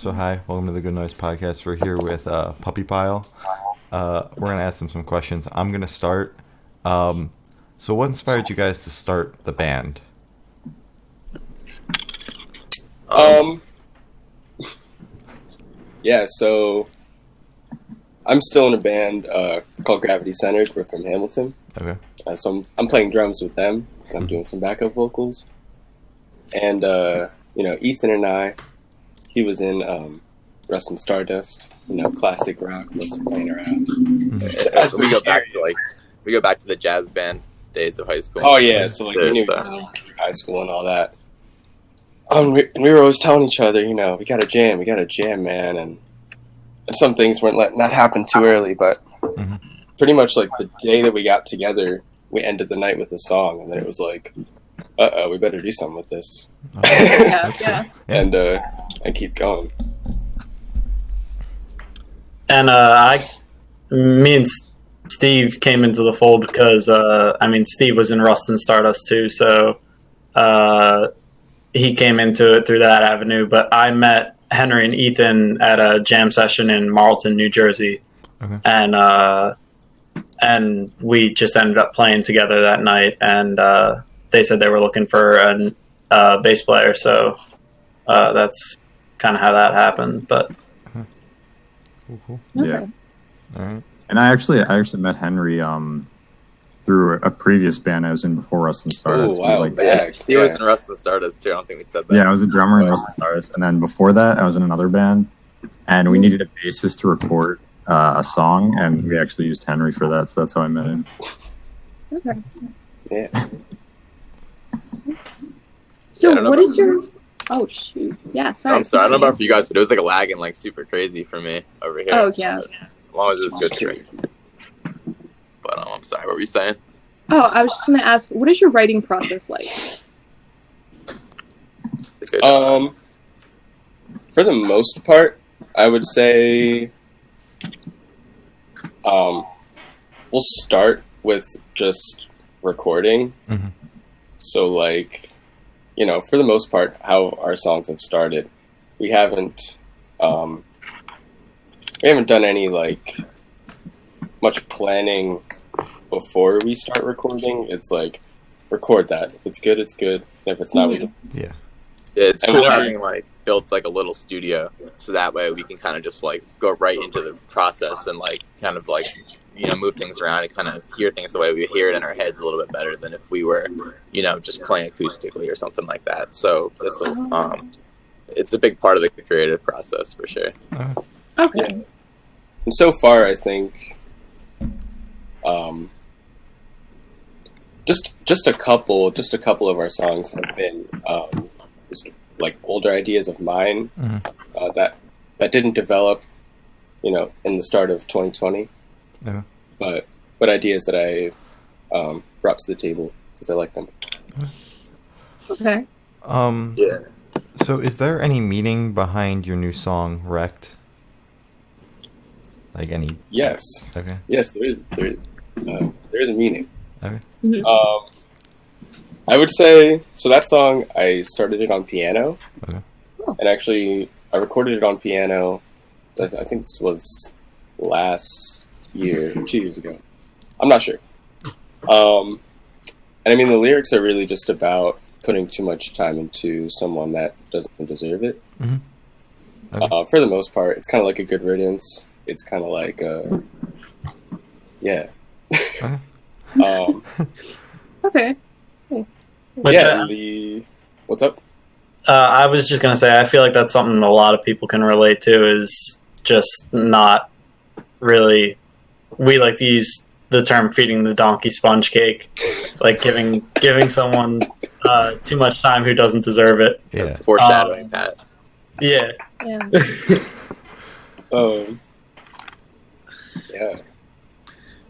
So hi, welcome to the Good Noise Podcast. We're here with Puppy Pile. We're gonna ask them some questions. I'm gonna start. So what inspired you guys to start the band? Yeah, so I'm still in a band called Gravity Centered. We're from Hamilton. Okay. So I'm playing drums with them, and I'm doing some backup vocals. And Ethan and I, he was in Rust and Stardust, classic rock, mostly playing around. So we go back to the jazz band days of high school. Oh yeah, so like we knew high school and all that. And we were always telling each other, we got to jam, man. And some things weren't letting that happen too early, but pretty much like the day that we got together, we ended the night with a song, and then it was like, we better do something with this. Yeah. And keep going. And me and Steve came into the fold because Steve was in Rust and Stardust too, so he came into it through that avenue. But I met Henry and Ethan at a jam session in Marlton, New Jersey, and we just ended up playing together that night. And they said they were looking for a bass player, so that's kind of how that happened. But Cool. Okay. All right. And I actually met Henry through a previous band I was in before Rust and Stardust. Oh, wow. He was in Rust and Stardust too. I don't think we said that. Yeah, I was a drummer in Rust and Stardust, and then before that, I was in another band, and we needed a bassist to record a song, and we actually used Henry for that. So that's how I met him. Okay. Yeah. So what is your... Oh, shoot. Yeah, sorry. I'm sorry. I don't know about for you guys, but it was like lagging like super crazy for me over here. Oh, yeah. As long as it's good straight. But I'm sorry. What were you saying? Oh, I was just going to ask, what is your writing process like? For the most part, I would say we'll start with just recording. So like, for the most part, how our songs have started, we haven't done any like much planning before we start recording. It's like record that. If it's good, it's good. If it's not, we don't. Yeah. It's cool having like built like a little studio, so that way we can kind of just like go right into the process and like kind of like move things around and kind of hear things the way we hear it in our heads a little bit better than if we were just playing acoustically or something like that. So it's a big part of the creative process for sure. Okay. Yeah. And so far, I think just a couple of our songs have been just like older ideas of mine that didn't develop, in the start of 2020. Yeah. But ideas that I brought to the table because I like them. Okay. Yeah. So is there any meaning behind your new song Wrecked? Like any? Yes. Okay. Yes, there is a meaning. Okay. I would say, so that song, I started it on piano. Okay. And actually, I recorded it on piano, I think this was last year, 2 years ago. I'm not sure. And I mean, the lyrics are really just about putting too much time into someone that doesn't deserve it. Okay. For the most part, it's kind of like a good riddance. It's kind of like, yeah. Okay. What's up? I was just going to say, I feel like that's something a lot of people can relate to, is just not really... We like to use the term feeding the donkey sponge cake, like giving someone too much time who doesn't deserve it. Yeah. That's foreshadowing, Pat. Yeah. Yeah. Yeah.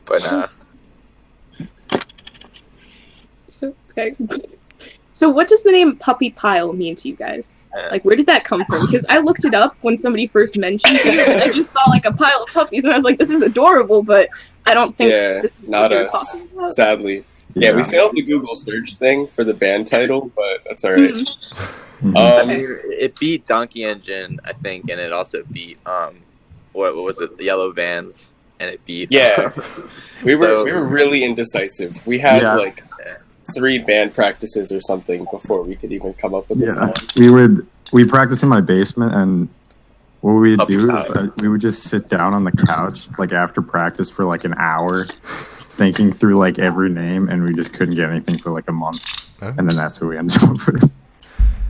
But So what does the name Puppy Pile mean to you guys? Like, where did that come from? Because I looked it up when somebody first mentioned it, and I just saw like a pile of puppies, and I was like, this is adorable, but I don't think this is not what you're us, talking about. sadly. Yeah, we failed the Google search thing for the band title, but that's alright. I mean, it beat Donkey Engine, I think, and it also beat what was it, the Yellow Vans, and it beat. Yeah, we were really indecisive. We had like 3 band practices or something before we could even come up with this song. We practice in my basement, and what we'd do is we would just sit down on the couch like after practice for like an hour, thinking through like every name, and we just couldn't get anything for like a month, and then that's what we ended up with.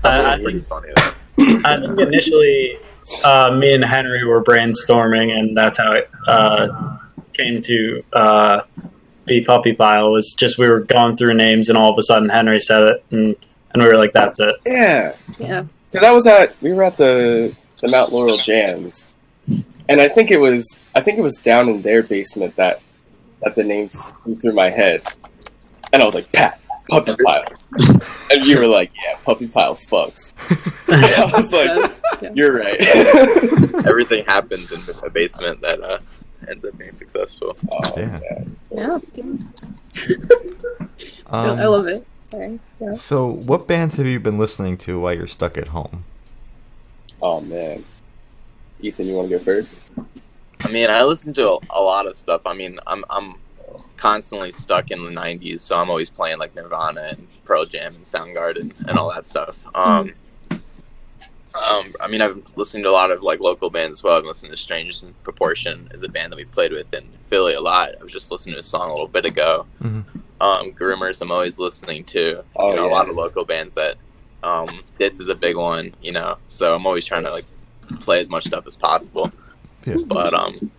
I think initially me and Henry were brainstorming, and that's how it came to be Puppy Pile. Was just we were going through names, and all of a sudden Henry said it, and we were like, "That's it." Yeah. Because we were at the Mount Laurel Jams, and I think it was down in their basement that the name flew through my head, and I was like, "Pat, Puppy Pile," and you were like, "Yeah, Puppy Pile fucks." I was like, "You're right." Everything happens in a basement that ends up being successful. Oh, yeah. I love it. Sorry. Yeah. So, what bands have you been listening to while you're stuck at home? Oh man, Ethan, you want to go first? I mean, I listen to a lot of stuff. I mean, I'm constantly stuck in the '90s, so I'm always playing like Nirvana and Pearl Jam and Soundgarden and all that stuff. I mean, I've listened to a lot of like local bands as well. I've listened to Strangers in Proportion is a band that we played with in Philly a lot. I was just listening to a song a little bit ago. Groomers, I'm always listening to. A lot of local bands that. Ditz is a big one, so I'm always trying to like play as much stuff as possible. Yeah. But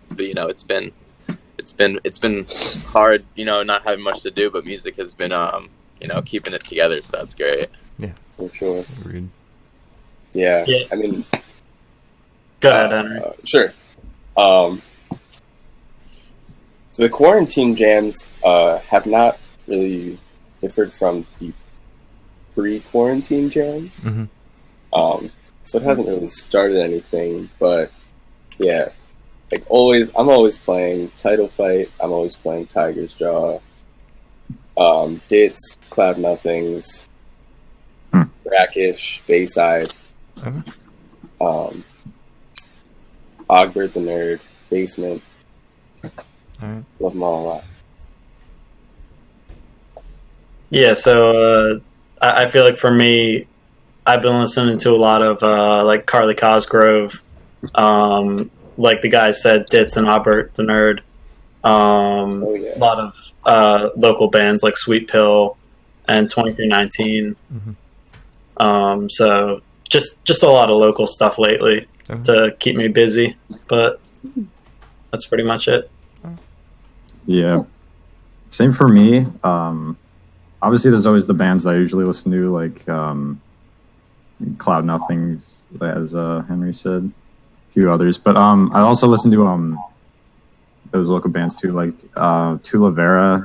it's been hard, not having much to do, but music has been keeping it together, so that's great. Yeah, for sure. Agreed. Yeah, I mean, go ahead, Henry. Sure. The quarantine jams have not really differed from the pre-quarantine jams. So it hasn't really started anything, but yeah, like I'm always playing Title Fight, I'm always playing Tiger's Jaw, Ditz, Cloud Nothings, Brackish, Bayside, Ogbert the Nerd, Basement. Love them all a lot. Yeah, so I feel like for me, I've been listening to a lot of like Carly Cosgrove, like the guys said, Ditz and Ogbert the Nerd. A lot of local bands like Sweet Pill and 2319. So just a lot of local stuff lately to keep me busy, but that's pretty much it. Yeah, same for me. Obviously, there's always the bands that I usually listen to, like Cloud Nothings, as Henry said, a few others. But I also listen to those local bands too, like Tula Vera.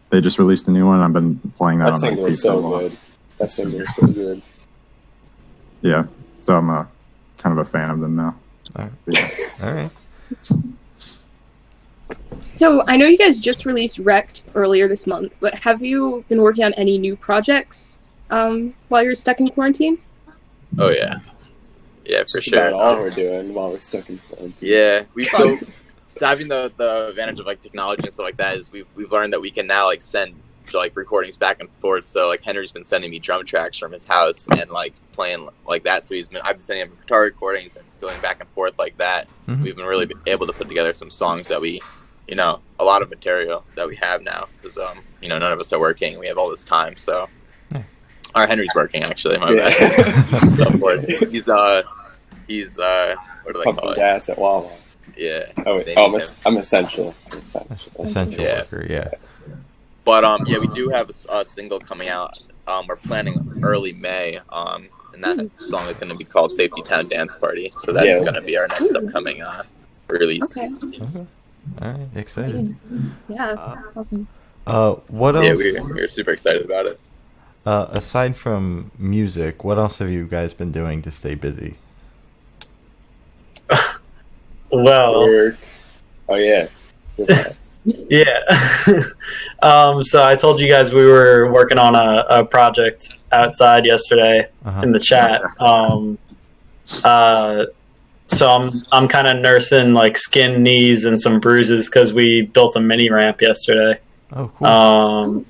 They just released a new one. I've been playing that on single is so good. That single is so good. Yeah, so I'm kind of a fan of them now. All right. So I know you guys just released Wrecked earlier this month, but have you been working on any new projects while you're stuck in quarantine? Oh yeah, for sure. That's all we're doing while we're stuck in quarantine. Yeah, having the advantage of like technology and stuff like that is we've learned that we can now like send like recordings back and forth. So like Henry's been sending me drum tracks from his house and like playing like that. So I've been sending him guitar recordings and going back and forth like that. We've been really able to put together some songs that we. A lot of material that we have now because, none of us are working. We have all this time, so. Our Henry's working, actually. My bad. He's what do they Pumping call it? gas at Wawa. Yeah. I'm essential. Essential worker, yeah. But, we do have a single coming out. We're planning early May, and that song is going to be called Safety Town Dance Party. So that's going to be our next upcoming release. Okay. All right, excited. Yeah, that's awesome. What else? Yeah, we're super excited about it. Aside from music, what else have you guys been doing to stay busy? Well, work. Oh yeah. Yeah. So I told you guys we were working on a project outside yesterday in the chat. So I'm kind of nursing like skinned knees and some bruises because we built a mini ramp yesterday. Oh, cool.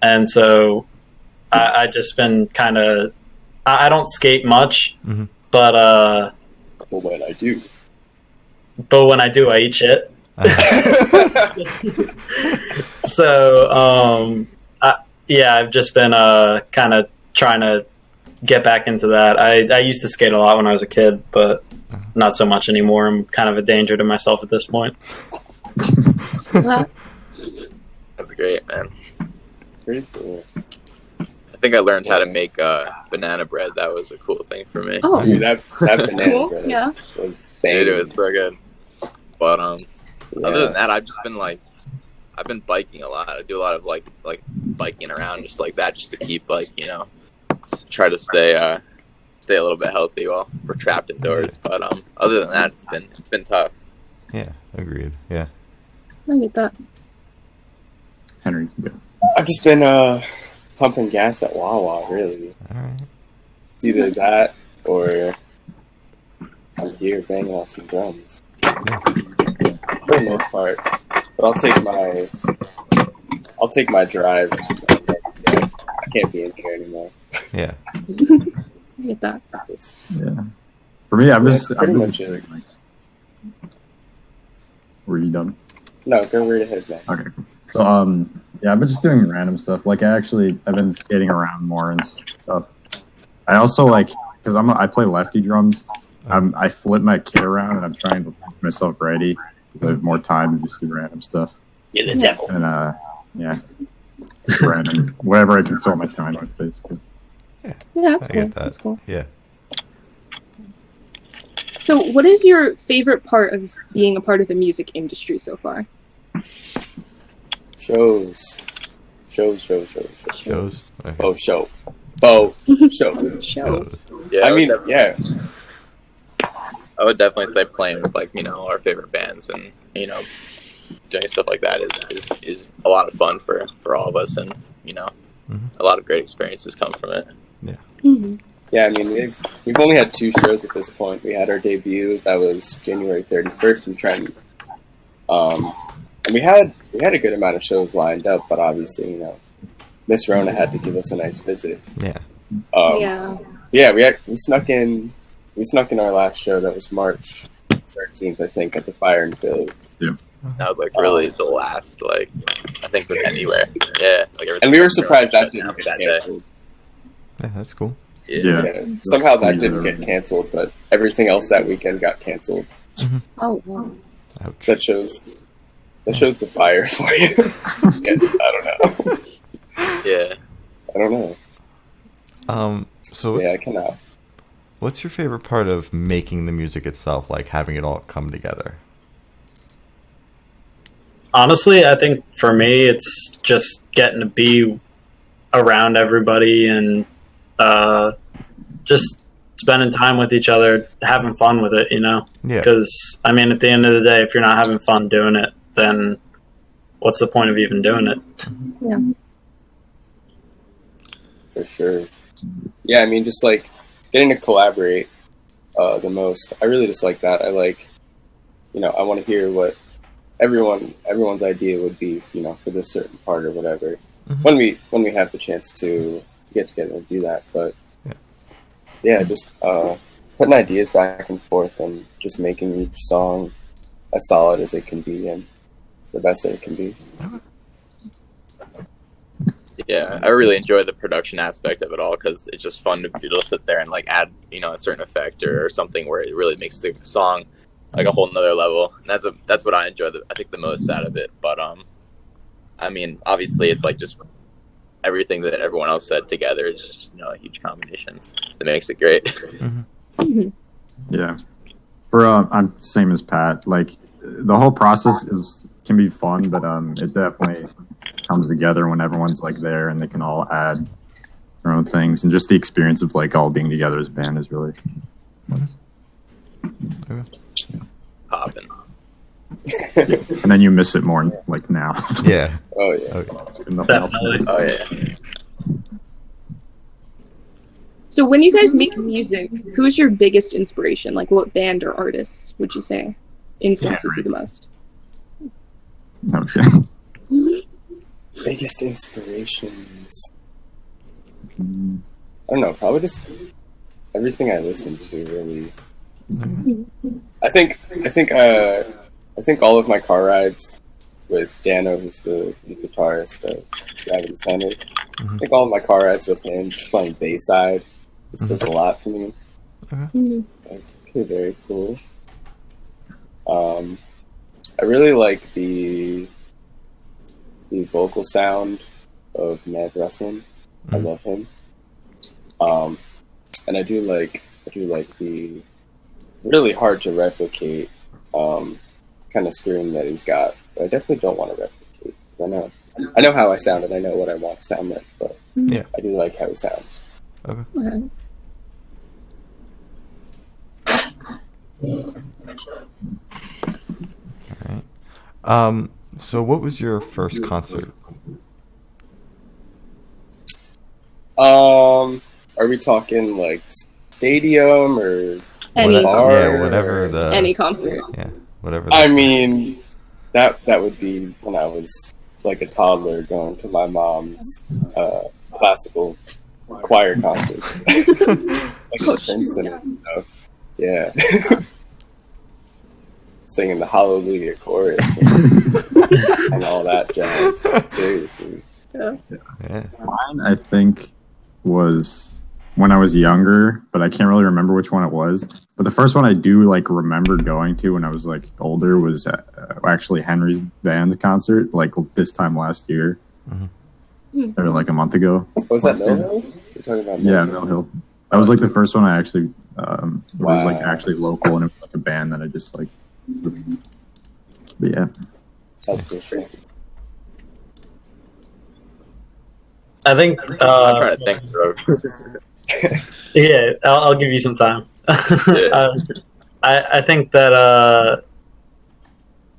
And so I just been kind of I don't skate much, but when I do, I eat shit. So I've just been kind of trying to get back into that. I used to skate a lot when I was a kid, but not so much anymore. I'm kind of a danger to myself at this point. That's great, man. pretty cool. I think I learned how to make banana bread. That was a cool thing for me. Oh, Dude, that banana cool. bread Yeah. was Dude, it banging. was so good. But Yeah. other than that, I've been biking a lot. I do a lot of like biking around just like that, just to keep try to stay a little bit healthy while we're trapped indoors. But other than that, it's been tough. Yeah, agreed. Yeah. I get that. Henry, go. I've just been pumping gas at Wawa, really. All right. It's either that or I'm here banging out some drums. For the most part. But I'll take my drives. I can't be in here anymore. Yeah. I get that. Yeah. For me, I'm just pretty I'm much just, it. like, were you done? No, go right ahead, man. Okay. So yeah, I've been just doing random stuff. Like I've been skating around more and stuff. I also because I play lefty drums. I flip my kit around and I'm trying to make myself ready because I have more time to just do random stuff. You're the devil. And yeah, random whatever I can fill my time with, basically. Yeah, that's I cool. get that. That's cool. Yeah. So, what is your favorite part of being a part of the music industry so far? Shows. Shows. Okay. Show. Show. Show. Shows. Yeah, I mean, yeah. I would definitely say playing with our favorite bands and doing stuff like that is a lot of fun for all of us, and a lot of great experiences come from it. Mm-hmm. Yeah, I mean, we've only had 2 shows at this point. We had our debut, that was January 31st in Trenton. And we had a good amount of shows lined up, but obviously, Miss Rona had to give us a nice visit. Yeah. Yeah, we snuck in our last show. That was March 13th, I think, at the Fire in Philly. Yeah. That was really the last, I think, with anywhere. Yeah. And we were surprised that shut didn't down get that day. canceled. Yeah, that's cool. Yeah. Somehow that Squeeze didn't get everything. canceled, but everything else that weekend got canceled. Oh, wow. Ouch. That shows the fire for you. Yes, I don't know. Yeah. I don't know. So Yeah, I cannot. what's your favorite part of making the music itself, like having it all come together? Honestly, I think for me, it's just getting to be around everybody and just spending time with each other, having fun with it, Yeah. Because, I mean, at the end of the day, if you're not having fun doing it, then what's the point of even doing it? Yeah. For sure. Yeah, I mean, just getting to collaborate the most. I really just like that. I I want to hear what everyone's idea would be, for this certain part or whatever. When we have the chance to get together and do that, but yeah, just putting ideas back and forth and just making each song as solid as it can be and the best that it can be. Yeah, I really enjoy the production aspect of it all because it's just fun to be able to sit there and add a certain effect or something where it really makes the song a whole nother level. And that's what I enjoy I think the most out of it. But I mean, obviously it's just everything that everyone else said together is just a huge combination that makes it great. Mm-hmm. Yeah. I'm same as Pat. The whole process can be fun, but it definitely comes together when everyone's there and they can all add their own things, and just the experience of all being together as a band is really Okay. Popping. And then you miss it more like now. Yeah. Oh yeah. Okay. Nothing else. Definitely. Oh yeah. So when you guys make music, who's your biggest inspiration? Like, what band or artists would you say influences you the most? Okay. Biggest inspirations. I don't know. Probably just everything I listen to. Really. I think all of my car rides with Dano, who's the guitarist of Driving the Center. I think all of my car rides with him, just playing Bayside, this does a lot to me. Like, okay, very cool. I really like the vocal sound of Ned Russin. I love him. And I do like the really hard to replicate kind of scream that he's got. But I definitely don't want to replicate. I know how I sound and I know what I want to sound like, but Yeah. I do like how he sounds. Okay. All right. So what was your first concert? Are we talking like stadium or Any bar? Yeah, whatever the Any concert. Yeah, whatever. I mean, that would be when I was like a toddler going to my mom's classical choir concert, like in Princeton and stuff. Yeah, singing the Hallelujah chorus and all that jazz. Seriously. Yeah. Yeah. Mine, I think, was when I was younger, but I can't really remember which one it was. But the first one I do like remember going to when I was like older was actually Henry's band concert, like this time last year, or like a month ago. Was that Mill Hill? You're talking about Mill Yeah, Hill? Mill Hill. That was like the first one I actually it was like actually local, and it was like a band that I just like. But yeah, That's cool. Sure. I think. I'm trying to think. Bro. Yeah, I'll give you some time. I think that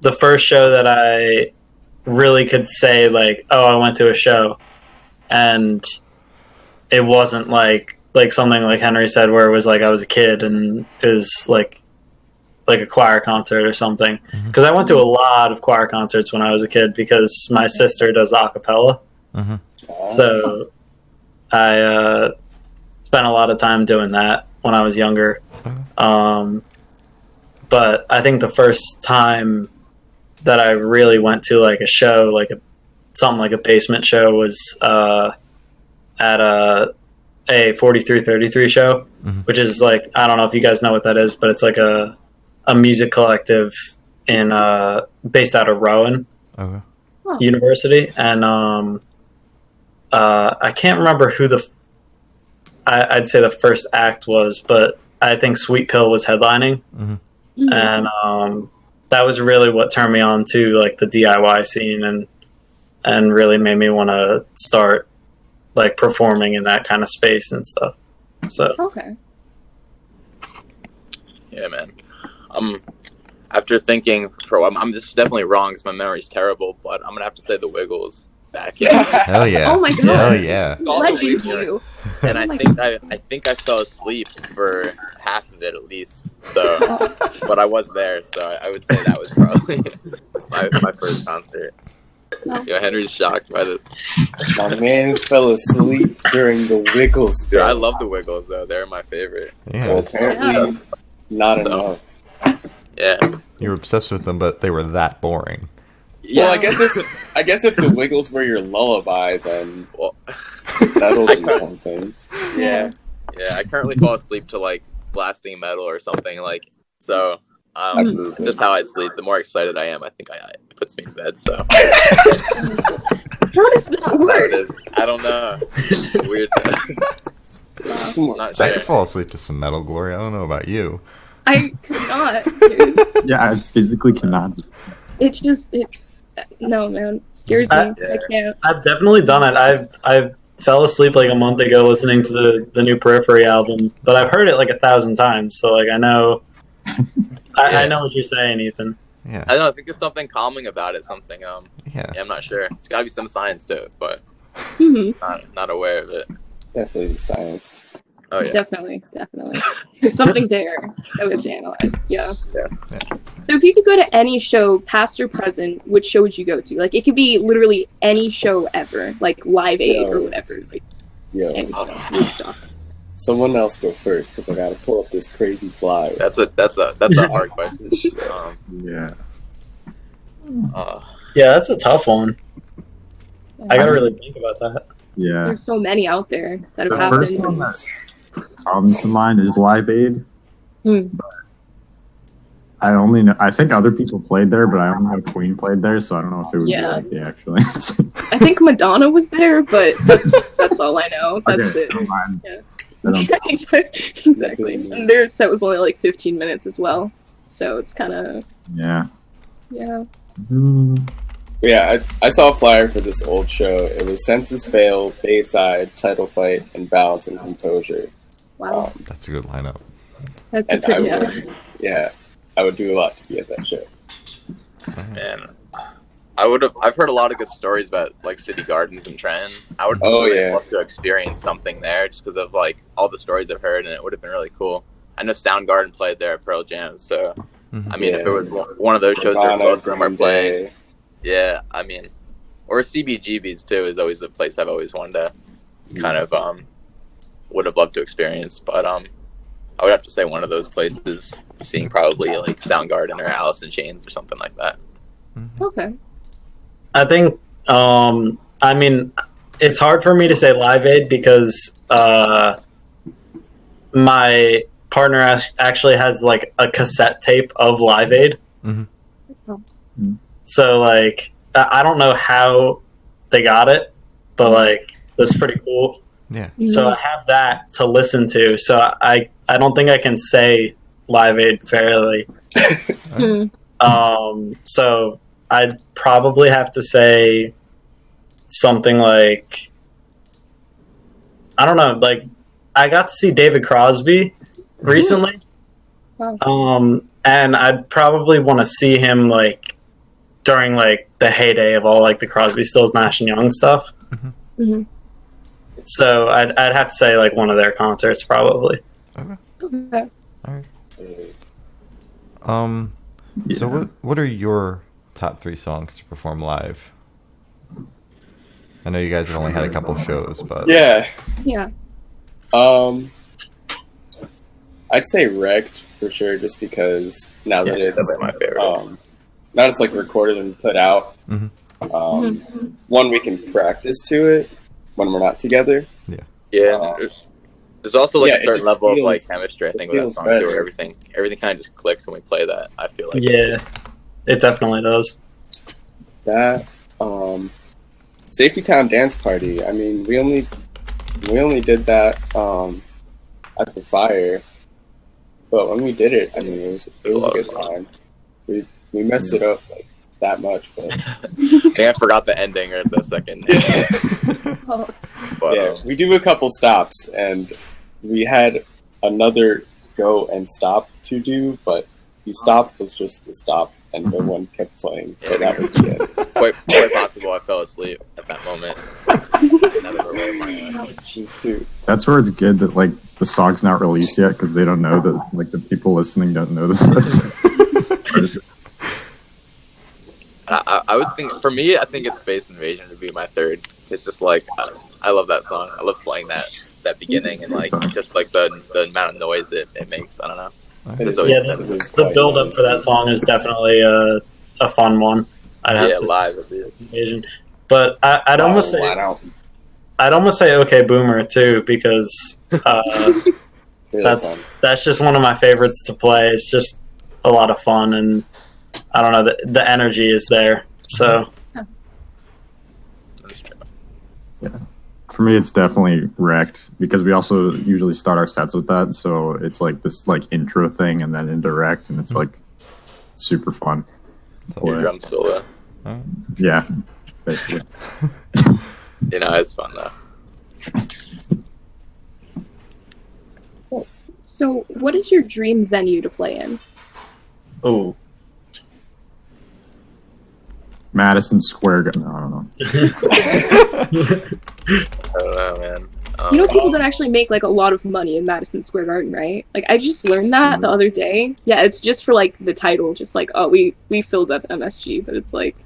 the first show that I really could say, like, oh, I went to a show, and it wasn't like something like Henry said, where it was like I was a kid and it was like a choir concert or something. Because I went to a lot of choir concerts when I was a kid because my sister does a cappella. So I spent a lot of time doing that when I was younger. But I think the first time that I really went to like a show, like something like a basement show, was at a 4333 show, which is like, I don't know if you guys know what that is, but it's like a music collective in based out of Rowan University, and I can't remember who I'd say the first act was, but I think Sweet Pill was headlining, and that was really what turned me on to like the DIY scene, and really made me want to start like performing in that kind of space and stuff. So Okay. Yeah, man. After thinking, this is definitely wrong because my memory's terrible, but I'm gonna have to say the Wiggles back in. Hell yeah. Oh my god. Hell yeah. Legend you. And Oh I my think I fell asleep for half of it at least. So, but I was there, so I would say that was probably my first concert. No. Yeah, Henry's shocked by this. My man's fell asleep during the Wiggles. Dude, I love the Wiggles though; they're my favorite. Yeah. Well, apparently not enough. Yeah. You were obsessed with them, but they were that boring. Yeah. Well, I guess if the Wiggles were your lullaby, then that'll do something. Yeah. Yeah. I currently fall asleep to like blasting metal or something like so. Just how I sleep. The more excited I am, I think it puts me in bed. So. How does that work? I don't know. Weird. I could fall asleep to some Metal Glory. I don't know about you. I could not, dude. yeah, I physically cannot. No, man, it scares me. I can't. I've definitely done it. I fell asleep like a month ago listening to the new Periphery album, but I've heard it like 1,000 times, so like I know. I know what you're saying, Ethan. Yeah. I don't know. I think there's something calming about it. Something. Yeah. I'm not sure. It's got to be some science to it, but not aware of it. Definitely the science. Oh yeah. Definitely. There's something there that we have to analyze. Yeah. Yeah. So if you could go to any show, past or present, which show would you go to? Like, it could be literally any show ever, like Live Aid or whatever. Like, any stuff. Someone else go first because I got to pull up this crazy flyer. That's a hard question. Yeah. Yeah, that's a tough one. I gotta really think about that. Yeah. There's so many out there that have The happened. first one that comes to mind is Live Aid. I only know. I think other people played there, but I only know Queen played there, so I don't know if it would be like the actual. I think Madonna was there, but that's all I know. That's Okay, it. never mind. Yeah. Exactly. And their set was only like 15 minutes as well, so it's kind of Yeah. Yeah, I saw a flyer for this old show. It was Senses Fail, Bayside, Title Fight, and Balance and Composure. Wow. That's a good lineup. That's And a pretty, I would do a lot to be at that show. And I've heard a lot of good stories about like City Gardens and Trenton. I would love to experience something there just because of like all the stories I've heard, and it would have been really cool. I know Soundgarden played there at Pearl Jam, so I mean, if it was one of those shows that Pilgrim are playing, yeah, I mean, or CBGB's too is always a place I've always wanted to kind of would have loved to experience, but I would have to say one of those places, seeing probably like Soundgarden or Alice in Chains or something like that. Okay. I think, I mean, it's hard for me to say Live Aid because my partner actually has like a cassette tape of Live Aid. So like, I don't know how they got it, but like, that's pretty cool. Yeah. So I have that to listen to. So I don't think I can say Live Aid fairly. So I'd probably have to say something like, I don't know, like I got to see David Crosby recently. Wow. And I'd probably want to see him like during like the heyday of all like the Crosby, Stills, Nash and Young stuff. So I'd have to say like one of their concerts probably. Okay. All right. So what are your top 3 songs to perform live? I know you guys have only had a couple shows, but Yeah. Yeah. I'd say Wrecked for sure, just because now that it's my favorite. now it's like recorded and put out. One, we can practice to it when we're not together. Yeah. There's also like a certain level of feels, like chemistry, I think, with that song too, where everything kind of just clicks when we play that. I feel like it definitely does. That Safety Town Dance Party. I mean, we only did that at the fire, but when we did it, I mean, it was a good time. We messed it up like that much, but I think I forgot the ending or the second. But, we do a couple stops, and we had another go and stop to do, but the stop was just the stop, and no one kept playing, so that was the end. Quite possible I fell asleep at that moment. That's where it's good that like the song's not released yet because they don't know that like the people listening don't know this. I would think, for me, I think it's Space Invasion would be my third. It's just like I love that song. I love playing that beginning and like just like the amount of noise it makes. I don't know. The build up to that song is definitely a fun one. I'd have to live Invasion, but I'd almost say OK Boomer too because that's just one of my favorites to play. It's just a lot of fun and I don't know, the energy is there. So that's true. Yeah. For me, it's definitely Wrecked because we also usually start our sets with that. So it's like this like intro thing and then into Wrecked, and it's like super fun. Drum solo. Yeah, basically. It's fun though. So, what is your dream venue to play in? Oh, Madison Square Garden. I don't know. I don't know, man. People don't actually make like a lot of money in Madison Square Garden, right? Like I just learned that the other day. Yeah, it's just for like the title, just like we filled up MSG, but it's like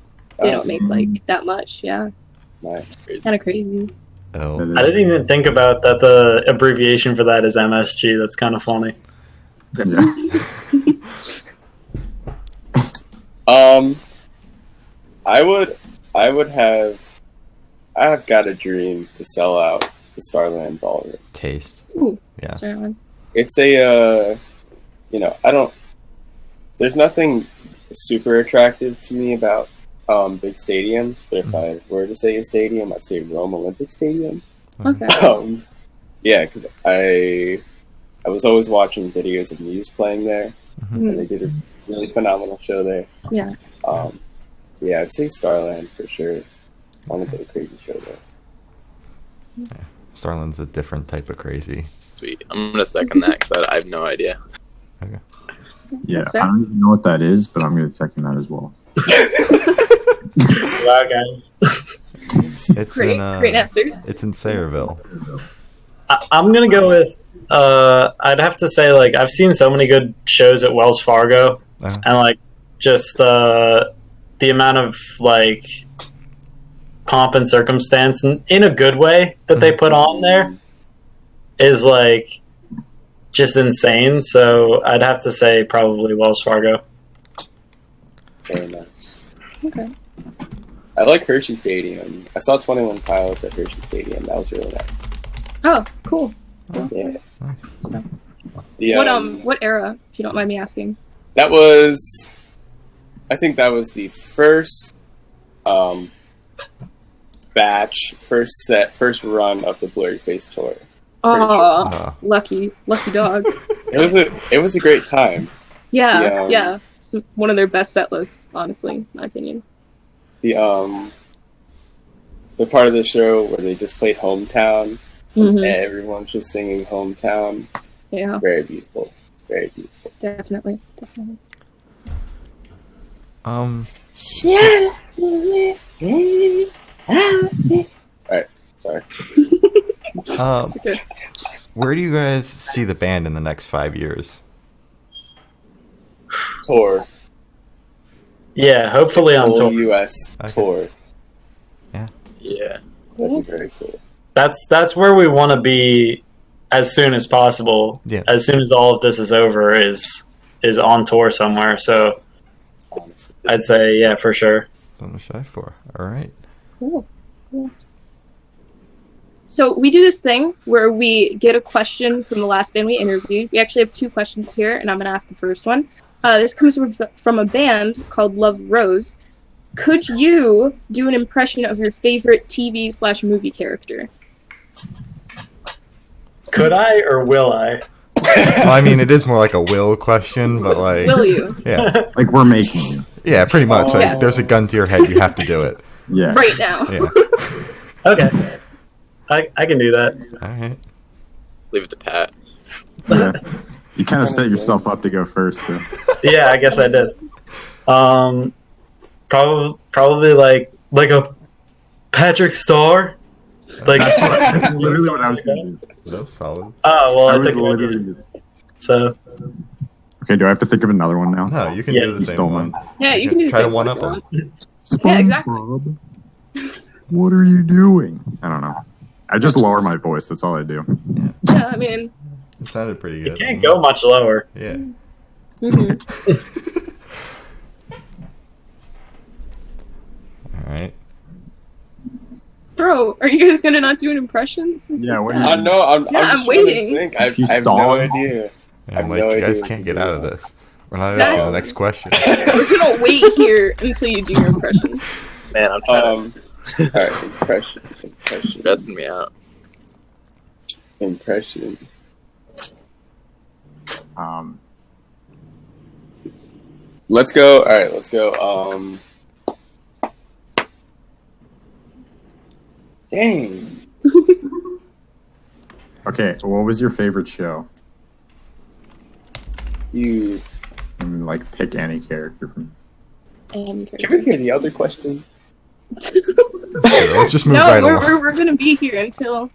they don't make like that much. Yeah, Nice. kind of crazy. Oh, I didn't even think about that. The abbreviation for that is MSG. That's kind of funny. Yeah. I've got a dream to sell out the Starland Ballroom. taste. Ooh, Yeah. Starland. It's a, there's nothing super attractive to me about big stadiums, but if I were to say a stadium, I'd say Rome Olympic Stadium. Okay. Yeah, because I was always watching videos of Muse playing there, and they did a really phenomenal show there. Yeah. Yeah, I'd say Starland for sure. I want to get a crazy show there. Starland's a different type of crazy. Sweet. I'm gonna second that because I have no idea. Okay. Yeah, That's I fair. don't even know what that is, but I'm going to second that as well. Wow, guys. It's Great, in great answers. It's in Sayreville. I'm gonna go with. I'd have to say, like, I've seen so many good shows at Wells Fargo, and like, just the amount of like pomp and circumstance, and in a good way, that they put on there is like just insane. So I'd have to say probably Wells Fargo. Very nice. Okay. I like Hershey Stadium. I saw 21 Pilots at Hershey Stadium. That was really nice. Oh, cool. Yeah. What era, if you don't mind me asking? That was, I think that was the first batch, first run of the Blurry Face tour. Oh, lucky dog. It was a great time. Yeah, yeah. It's one of their best set lists, honestly, in my opinion. The part of the show where they just played Hometown, and everyone's just singing Hometown. Yeah. Very beautiful. Very beautiful. Definitely. Alright, sorry. It's okay. Where do you guys see the band in the next 5 years? Tour. Yeah, hopefully on Full tour. US tour. Yeah. That'd be very cool. That's where we want to be as soon as possible. Yeah. As soon as all of this is over, is on tour somewhere. So Honestly. I'd say yeah, for sure. What am I shy for? All right. Cool. So we do this thing where we get a question from the last band we interviewed. We actually have 2 questions here, and I'm going to ask the first one. This comes from a band called Love Rose. Could you do an impression of your favorite TV/movie character? Could I or will I? Well, I mean, it is more like a will question, but like, Will you? yeah, Like we're making you. yeah, pretty much. Like, Yes. there's a gun to your head, you have to do it. Yeah. Right now. Yeah. Okay, I can do that. All right. Leave it to Pat. Yeah. You kind of set yourself up to go first. So. Yeah, I guess I did. Probably like a Patrick Star. Like That's literally what I was going to do. That was solid. oh well, I I was took it. literally... So Okay, do I have to think of another one now? No, you can Yeah, do the you same stole one. mine. Yeah, you can do the Try to same one if up you him. want. Yeah, exactly. SpongeBob, what are you doing? I don't know. I just lower my voice. That's all I do. Yeah, I mean, It sounded pretty you good. can't go much lower. Yeah. mhm. All right. Bro, are you guys gonna not do an impression? This is Yeah, so what sad. do I know. I'm I'm just trying to waiting. think. If you I have stall no him. idea. And I have I'm like, no you idea guys what can't to get do. out of this. We're not That- asking the next question. We're gonna wait here until you do your impressions. Man, I'm trying to All right, impression. stressing me out. Impression. Let's go. All right, let's go. Dang. Okay, what was your favorite show? You. I mean, like, pick any character from. And Can we hear the other question? Let's just move no, right along. we're gonna be here until. All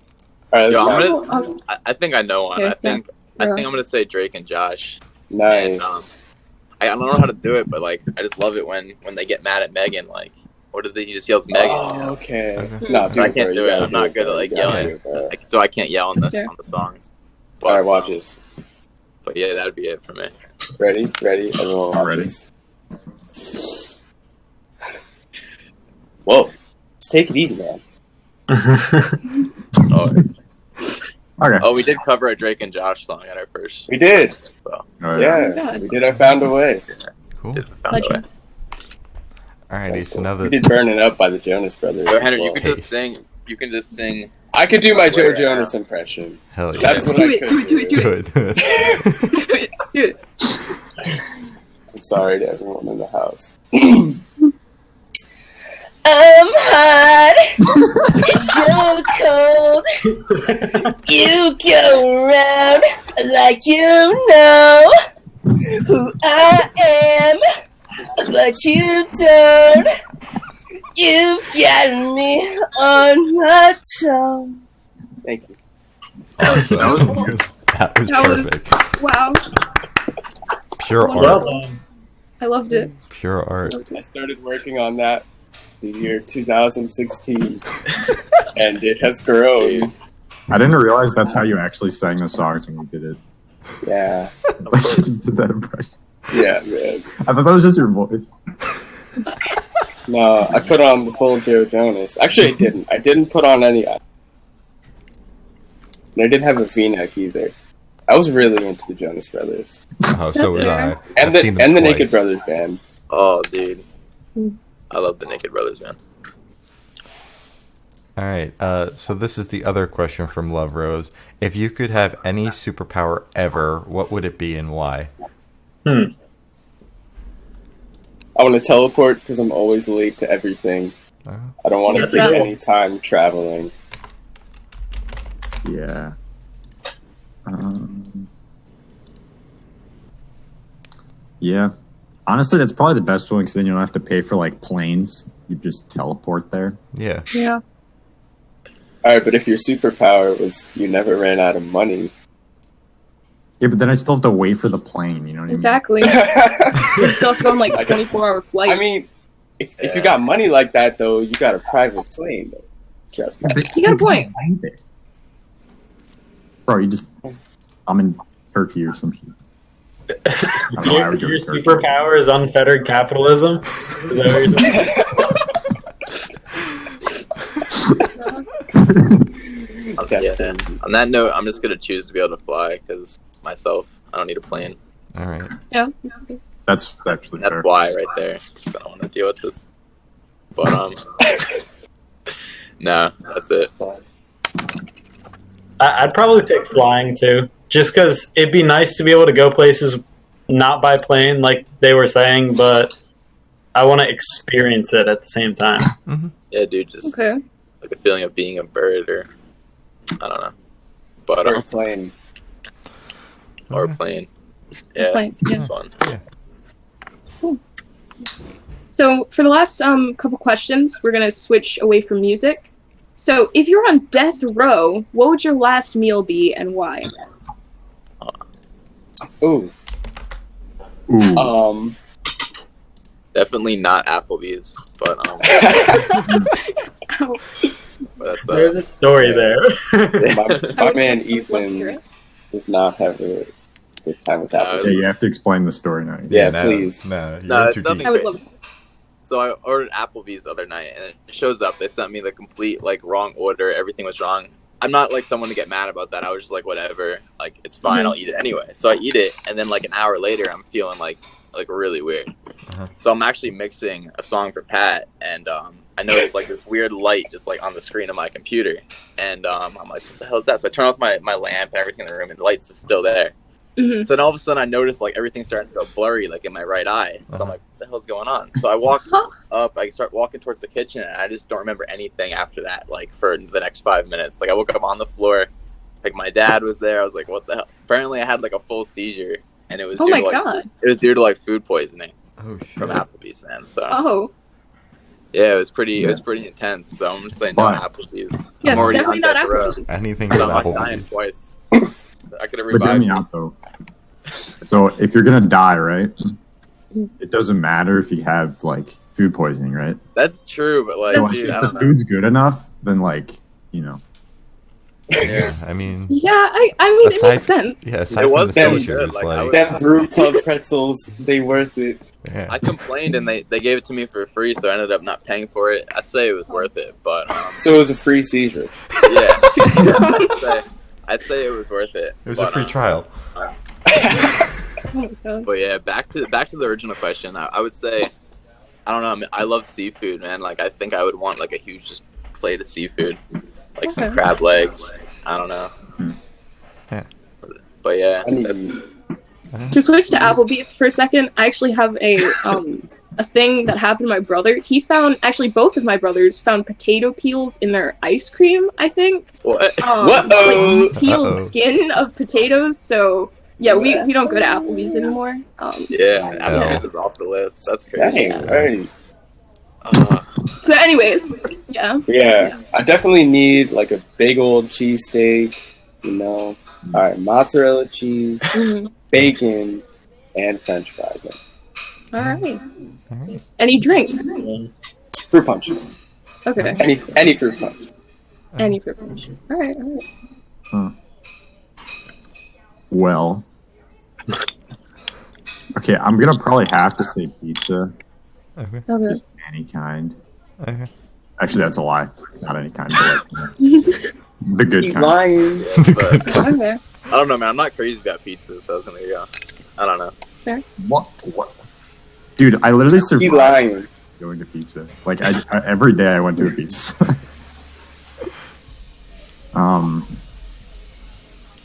right, Yo, let's I think I know one. Okay, I think I'm gonna say Drake and Josh. nice. And, I don't know how to do it, but like I just love it when they get mad at Megan. Like, what did he just yells Megan? Oh, okay. Okay. No, I can't do it. I'm not good at like yelling, so I can't yell on Sure. on the songs. But, All right, watch this. But yeah, that'd be it for me. Ready? Everyone watch Ready. this. Whoa. Let's take it easy, man. Oh, Okay. oh, we did cover a Drake and Josh song at our first. We did. So, Oh, Yeah, God. we did. I found a way. Cool. did found a way. Legend. Alrighty, That's so cool. now We that did Burn It Up by the Jonas Brothers. So as Henry, well. you can just sing. You can just sing. I could do my Joe Jonas impression. hell yeah, That's what Do I it, could do it, do it. good. Do it, do it. I'm sorry to everyone in the house. I'm hot and you're cold. You go around like you know who I am, but you don't. You've got me on my toes. Thank you. Awesome. That was That was That was perfect. wow. Pure Well art. done. I loved it. Pure art. Loved I it. started working on that the year 2016, and it has grown. I didn't realize that's how you actually sang the songs when you did it. Yeah, Like you just did that impression. yeah, man. I thought that was just your voice. No, I put on the full Joe Jonas. Actually, I didn't. I didn't put on any. And I didn't have a V-neck either. I was really into the Jonas Brothers Oh, so That's was fair. I. and I've seen the them Naked twice. Brothers band. Oh, dude, Hmm. I love the Naked Brothers, man. All right. So this is the other question from Love Rose. If you could have any superpower ever, what would it be and why? I want to teleport because I'm always late to everything. Uh, I don't want to That's take cool. any time traveling. Yeah. Yeah. Honestly, that's probably the best one because then you don't have to pay for like planes. You just teleport there. yeah. Yeah. All right, but if your superpower was you never ran out of money, Yeah, but then I still have to wait for the plane. You know what Exactly. I You still have to go on like 24-hour flights. mean, if you got money like that though, you got a private plane. Though. I mean? You got a point. Bro, you just... I'm in Turkey or some shit. I don't know why I would go Your to Turkey. superpower is unfettered capitalism. Is that what you're saying? Desperate. Yeah. On that note, I'm just gonna choose to be able to fly because myself, I don't need a plane. All right. Yeah. That's okay. That's actually That's fair. why right there. Just I don't want to deal with this. But no, that's it. I'd probably pick flying too, just because it'd be nice to be able to go places not by plane, like they were saying, but I want to experience it at the same time. Yeah, dude, just Okay. like the feeling of being a bird or I don't know, but Or a plane. or a plane. Yeah, Plane, it's yeah. fun. So for the last couple questions, we're gonna switch away from music. So if you're on death row, what would your last meal be and why? Ooh. Ooh. Definitely not Applebee's, but Ow. that's There's a story there. my man I would love to hear Ethan it. does not have a good time with that. Yeah, you have to explain the story now. Yeah, no, please. No, you're No, in it's too nothing deep. I would love it. So I ordered Applebee's the other night, and it shows up. They sent me the complete like wrong order. Everything was wrong. I'm not like someone to get mad about that. I was just like, whatever. Like it's fine. I'll eat it anyway. So I eat it, and then like an hour later, I'm feeling like really weird. So I'm actually mixing a song for Pat, and I noticed like this weird light just like on the screen of my computer, and I'm like, what the hell is that? So I turn off my lamp and everything in the room, and the light's just still there. Mhm. So then all of a sudden I noticed like everything's starting to go blurry like in my right eye. So I'm like, what the hell's going on? So I walk up, I start walking towards the kitchen, and I just don't remember anything after that, like for the next 5 minutes. Like I woke up on the floor, like my dad was there. I was like, what the hell? Apparently I had like a full seizure, and it was Oh due my to, like, god. it was due to like food poisoning. Oh from shit. Applebee's, man. So Oh, yeah, it was pretty intense. So I'm gonna say no But- Applebee's. yes, I'm already definitely on not death row. Applebee's. Anything So with I'm not dying Applebee's. twice. I could have But hear revived me me. out though. So if you're gonna die, right? It doesn't matter if you have like food poisoning, right? That's true, but like, That's dude, true. I If the don't know. food's good enough, then like, you know. Yeah, I mean, Yeah, I mean, it Aside- makes sense. yeah. Aside It from was the really seizures, good, like, I was- Them brew pub pretzels, they worth it. yeah. I complained and they gave it to me for free, so I ended up not paying for it. I'd say it was worth it, but So it was a free seizure. yeah, I'd say it was worth it. It was a But, free trial. Oh my God. But yeah, back to the original question. I would say, I don't know. I mean, I love seafood, man. Like I think I would want like a huge just plate of seafood, like some Okay. crab legs. I don't know. Yeah. But yeah, I need- To switch to Applebee's for a second, I actually have a thing that happened to my brother. He found, actually both of my brothers found potato peels in their ice cream, I think. what? Whoa! Like peeled Uh-oh. skin of potatoes. So yeah, we don't go to Applebee's anymore. Yeah, Applebee's is off the list. That's crazy. Dang, right. So anyways, yeah. Yeah, I definitely need like a big old cheesesteak, you know. Alright, mozzarella cheese, Mhm. bacon, and french fries. All right. Any drinks? Fruit punch. Okay. Any fruit punch. Any fruit punch. All right. Well. Okay, I'm gonna probably have to say pizza. Okay. Okay. Just any kind. Okay. Actually, that's a lie. Not any kind, but like, the good Keep kind. lying. But Okay. I don't know, man. I'm not crazy about pizza, so I was gonna go. I don't know. What? Dude, I literally Keep survived lying. going to pizza. Like every day I went to a pizza.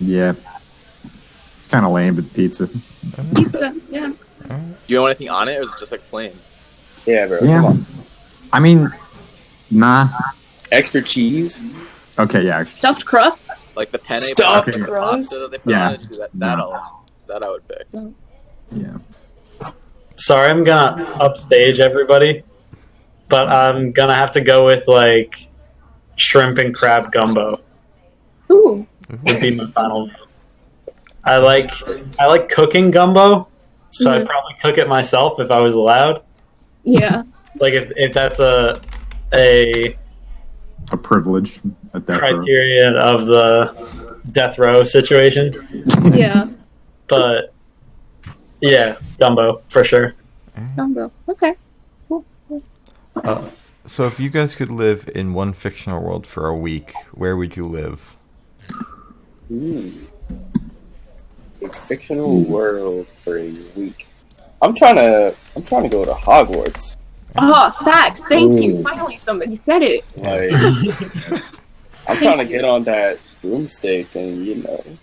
Yeah. It's kind of lame, but pizza. Pizza. Yeah. Do you want anything on it, or is it just like plain? Yeah, bro. Yeah. Come on. I mean, nah. Extra cheese. Okay, yeah. Stuffed crust. Like the penne Stuffed pasta, the crust? pasta that they put Yeah. on it. That I would pick. Yeah. Sorry, I'm gonna upstage everybody, but I'm gonna have to go with like shrimp and crab gumbo. Ooh. Would be my final. I like cooking gumbo, so I'd Mhm. probably cook it myself if I was allowed. Yeah. Like if that's a A privilege at that point. criteria of the death row situation. Yeah. But yeah, gumbo for sure. Gumbo. Okay. So if you guys could live in one fictional world for a week, where would you live? A fictional world for a week. I'm trying to go to Hogwarts. Oh, facts. Thank you. Ooh. Finally, somebody said it. Like, I'm trying to get on that broomstick and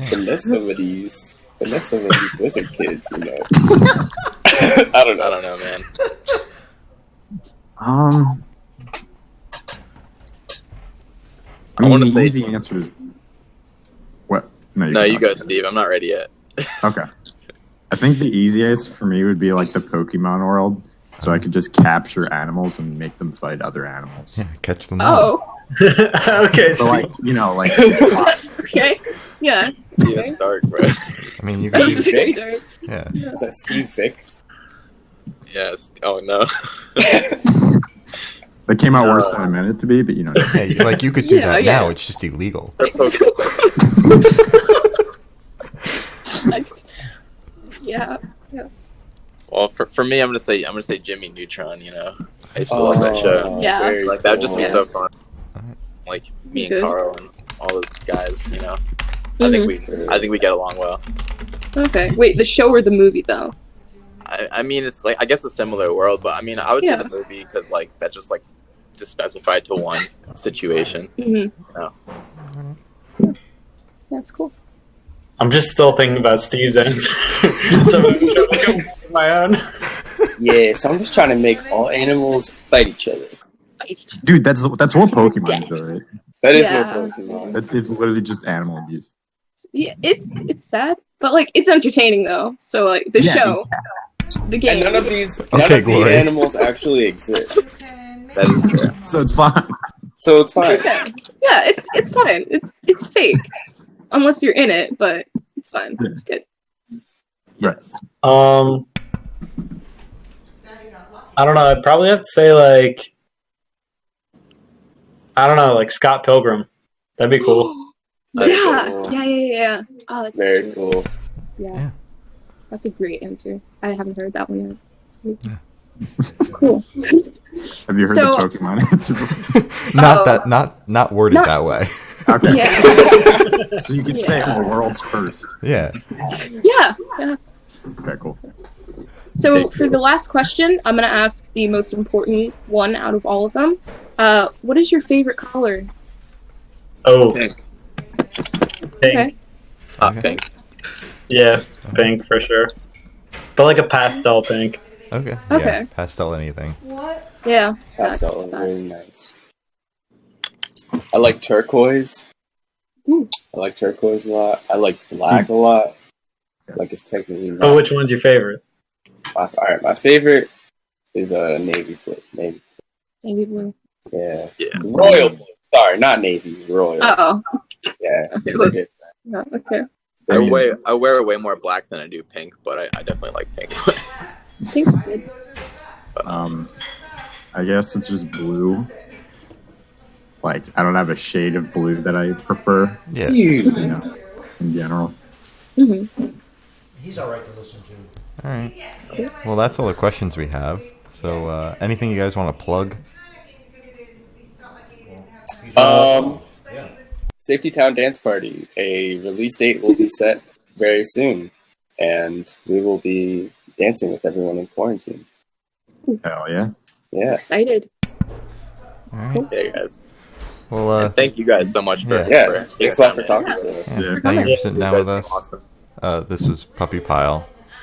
finesse some of these wizard kids. I don't I know. don't know, man. I mean, wanna the say- easy answer is what? No, you go, Steve. I'm not ready yet. Okay. I think the easiest for me would be like the Pokemon world, so I could just capture animals and make them fight other animals. Yeah, catch them all. Oh. Okay, So Steve. like Okay. Yeah. Yeah, that's dark, bro. I mean, you could That's do, very dark. yeah. Is that Steve Vick? Yes. Oh no. That came out worse than I meant it to be, but Hey, like you could do Yeah, that yeah. now. It's just illegal. They're Pokemon. I just- yeah. Well, for me, I'm gonna say Jimmy Neutron. I used to love that show. Yeah. very Like that would just be Yeah. so fun. Like me and Good. Carl and all those guys. I think we get along well. Okay. Wait, the show or the movie though? I mean, it's like I guess a similar world, but I mean, I would Yeah. say the movie because like that's just like just specified to one situation. Mm-hmm. That's cool. I'm just still thinking about Steve's answer. So I'm gonna go with my own. Yeah, so I'm just trying to make all animals fight each other. dude, that's what Pokemon is, though, right? That is Yeah. what Pokemon is. It's literally just animal abuse. Yeah, it's sad, but like it's entertaining though. So like the Yeah, show. the game. And none of these Glory. animals actually exist. That is true. So it's fine. So it's fine. Okay. Yeah, it's fine. It's fake, unless you're in it, but it's fine. It's good. Right. I don't know. I'd probably have to say like, I don't know, like Scott Pilgrim. That'd be cool. Yeah. Cool. Yeah. Oh, that's Very cool. Yeah. That's a great answer. I haven't heard that one yet. Cool. Have you heard the Pokemon answer before? Not worded that way. Okay. Yeah. So you could say all worlds first. Yeah. Yeah. Okay, cool. So for the last question, I'm gonna ask the most important one out of all of them. What is your favorite color? Oh, Pink. Okay. Pink. Yeah, pink for sure. But like a pastel pink. Okay. Okay. Yeah, pastel anything. Yeah. Pastel is That's- really nice. I like turquoise. Ooh. I like turquoise a lot. I like black a lot. Like it's technically not. Oh, which one's your favorite? All right, my favorite is navy blue. Navy blue. Yeah. Yeah. Royal blue. Sorry, not navy. Royal. Oh. Yeah. Okay, it's a good- Yeah, okay. I wear way more black than I do pink, but I definitely like pink. Pink's good. I guess it's just blue. Like, I don't have a shade of blue that I prefer, Yeah. you know, in general. Mm-hmm. He's all right to listen to. All right. Well, that's all the questions we have. So, anything you guys want to plug? Safety Town Dance Party. A release date will be set very soon, and we will be dancing with everyone in quarantine. Hell yeah. Yeah. Excited. All right. Yeah, guys. Well, And thank you guys so much for Yeah. for Thanks a lot for talking to us. yeah, Yeah. thank you for You sitting down guys with are us. awesome. This was Puppy Pile.